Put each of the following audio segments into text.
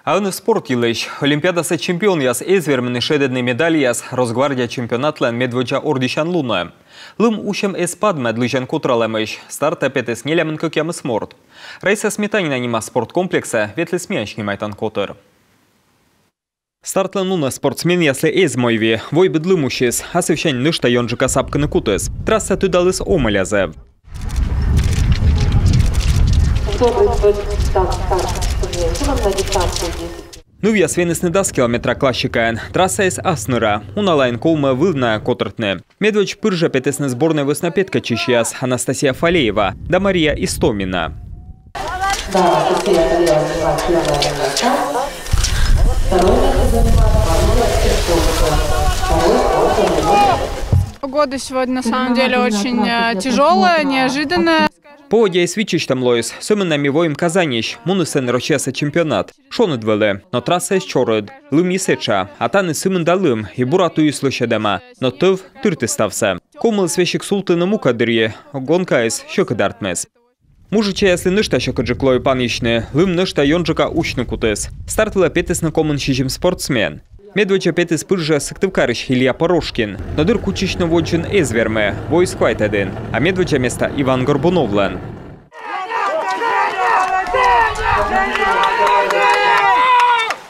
А он в спорте лишь. Олимпиадасы чемпион яс эзвермены шедедны медали яс Росгвардия чемпионатлен медводжа ордишан луна. Лым ушем эспад медлыжан кутралемыш. Старт опять с нелемын кокям сморт. Рейса сметанина нима спорткомплекса ветли смеяншни майтан котер. Стартлен луна спортсмен ясли эзмойви. Вой бедлымущис. А совщань нышта йонжика сапканы кутес. Трасса тудалыс омалязе. Ну я свенесны 10 километра классикаен. Трасса из Аснера. Уналайн колма вылна котортне. Медведь пыржа пятесны сборной воснопетка чищас Анастасия Фалеева да Мария Истомина. Погода сегодня на самом деле очень тяжелая, неожиданная. Поводя и свечищ там лоис, сумменами воим Казанищ, мунусен рочеса чемпионат. Шонудвеле, но трасса из чород, лым и сеча, а таны суммен далым, и бурату и слышедема, но тыв тырты стався. Комыл свещик султана мукадырье, гонка из щекадартмес. Мужича, если нышта щекаджиклой панищне, лым нышта йонджика учны кутес. Стартила петес на комын щичим спортсмен. Медведя петес пыржа сыктывкарыш Илья Порошкин, но дыр кучично воджин эзверме, войс хвайтеден, а медведя место Иван Горбуновлен.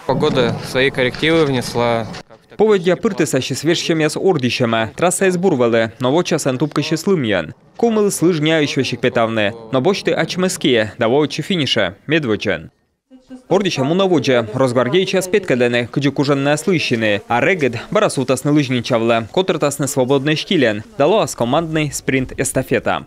Погода свои коррективы внесла. Поводя пыртеса свежщем с ордищема, трасса из Бурвеле, но вот час антупка щеслымьян. Комыл слыжняющих петавне, но бочты ачмеские, давочи финиша, медведжен. Ордища мунаводжа, Росгвардейча спеткадене, кджикужанне слыщины, а регед барасутасны лыжничавле, котертасны свободный шкилен, дало командный спринт-эстафета.